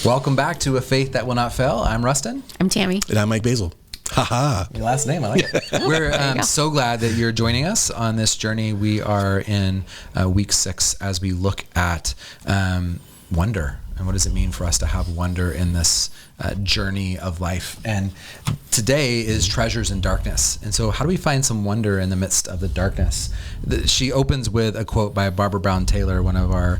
Welcome back to A Faith That Will Not Fail. I'm Rustin. I'm Tammy. And I'm Mike Basil. Haha. Your last name, I like it. We're so glad that you're joining us on this journey. We are in week 6 as we look at wonder. And what does it mean for us to have wonder in this journey of life? And today is treasures in darkness. And so how do we find some wonder in the midst of the darkness? She opens with a quote by Barbara Brown Taylor, one of our...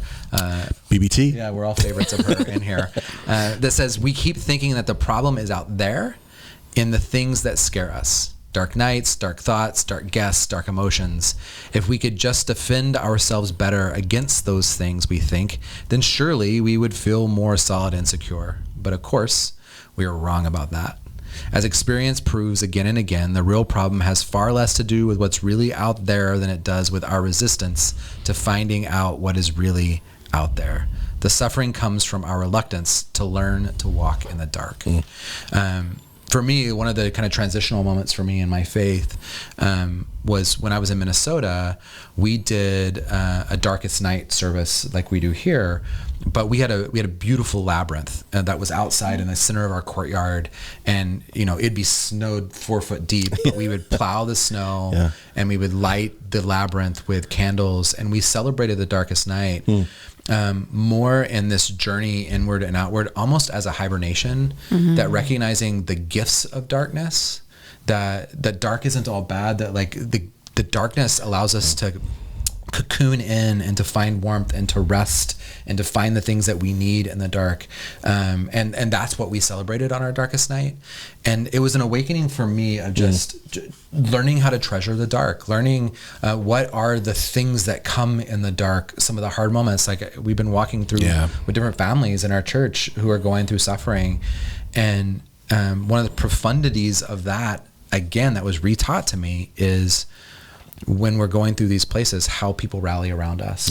BBT? Yeah, we're all favorites of her in here. That says, we keep thinking that the problem is out there in the things that scare us. Dark nights, dark thoughts, dark guests, dark emotions. If we could just defend ourselves better against those things, we think, then surely we would feel more solid and secure. But of course, we are wrong about that. As experience proves again and again, the real problem has far less to do with what's really out there than it does with our resistance to finding out what is really out there. The suffering comes from our reluctance to learn to walk in the dark. For me, one of the kind of transitional moments for me in my faith was when I was in Minnesota. We did a Darkest Night service like we do here, but we had a beautiful labyrinth that was outside in the center of our courtyard, and it'd be snowed 4 foot deep, but we would plow the snow and we would light the labyrinth with candles, and we celebrated the Darkest Night. More in this journey inward and outward, almost as a hibernation, that recognizing the gifts of darkness, that dark isn't all bad, that like the darkness allows us to cocoon in and to find warmth and to rest and to find the things that we need in the dark. And that's what we celebrated on our Darkest Night. And it was an awakening for me of just learning how to treasure the dark, learning what are the things that come in the dark, some of the hard moments. Like we've been walking through with different families in our church who are going through suffering. And one of the profundities of that, again, that was retaught to me is when we're going through these places, how people rally around us,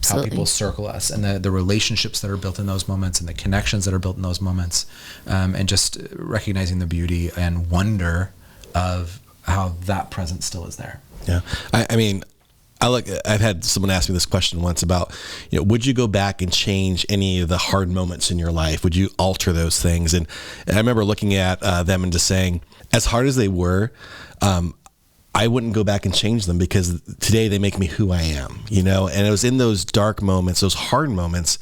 how people circle us, and the relationships that are built in those moments and the connections that are built in those moments, and just recognizing the beauty and wonder of how that presence still is there. Yeah. I mean, I've had someone ask me this question once about, would you go back and change any of the hard moments in your life? Would you alter those things? And I remember looking at them and just saying, as hard as they were, I wouldn't go back and change them because today they make me who I am, and it was in those dark moments, those hard moments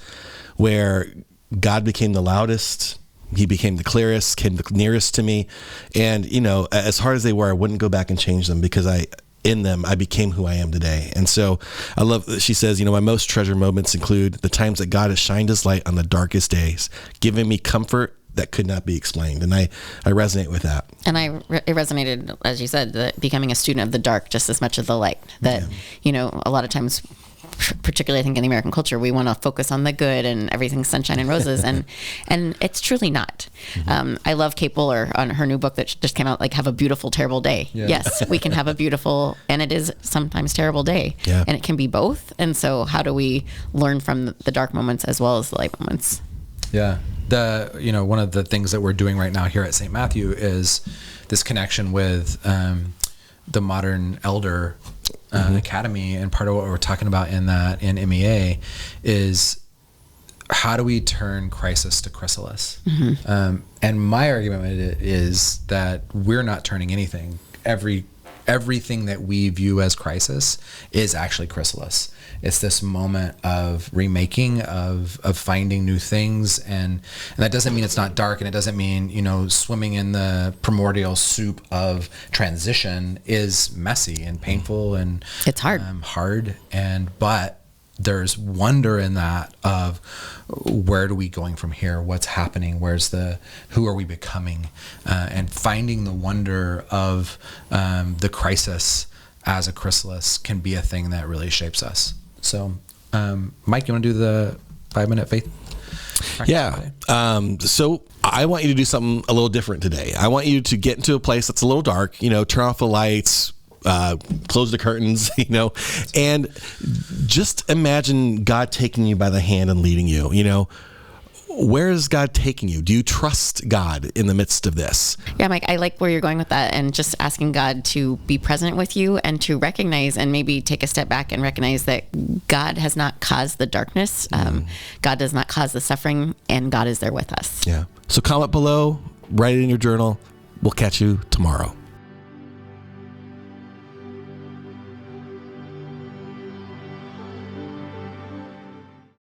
where God became the loudest, he became the clearest, came the nearest to me. And, as hard as they were, I wouldn't go back and change them because in them, I became who I am today. And so I love that she says, my most treasured moments include the times that God has shined his light on the darkest days, giving me comfort that could not be explained. And I resonate with that. And it resonated, as you said, that becoming a student of the dark just as much as the light. That, a lot of times, particularly I think in the American culture, we want to focus on the good and everything's sunshine and roses. and it's truly not. I love Kate Buller on her new book that just came out, like Have a Beautiful, Terrible Day. Yeah. Yes, we can have a beautiful, and it is sometimes terrible day. Yeah. And it can be both. And so how do we learn from the dark moments as well as the light moments? Yeah. One of the things that we're doing right now here at St. Matthew is this connection with the Modern Elder Academy. And part of what we're talking about in MEA is how do we turn crisis to chrysalis? And my argument with it is that we're not turning anything. Everything that we view as crisis is actually chrysalis. It's this moment of remaking, of finding new things, and that doesn't mean it's not dark, and it doesn't mean swimming in the primordial soup of transition is messy and painful and it's hard, but there's wonder in that of where are we going from here? What's happening? Who are we becoming? And finding the wonder of the crisis as a chrysalis can be a thing that really shapes us. So, Mike, you want to do the 5-minute faith? Yeah. So I want you to do something a little different today. I want you to get into a place that's a little dark, turn off the lights, close the curtains, and just imagine God taking you by the hand and leading you. where is God taking you? Do you trust God in the midst of this? Yeah, Mike, I like where you're going with that, and just asking God to be present with you and to recognize and maybe take a step back and recognize that God has not caused the darkness. God does not cause the suffering, and God is there with us. Yeah. So comment below, write it in your journal. We'll catch you tomorrow.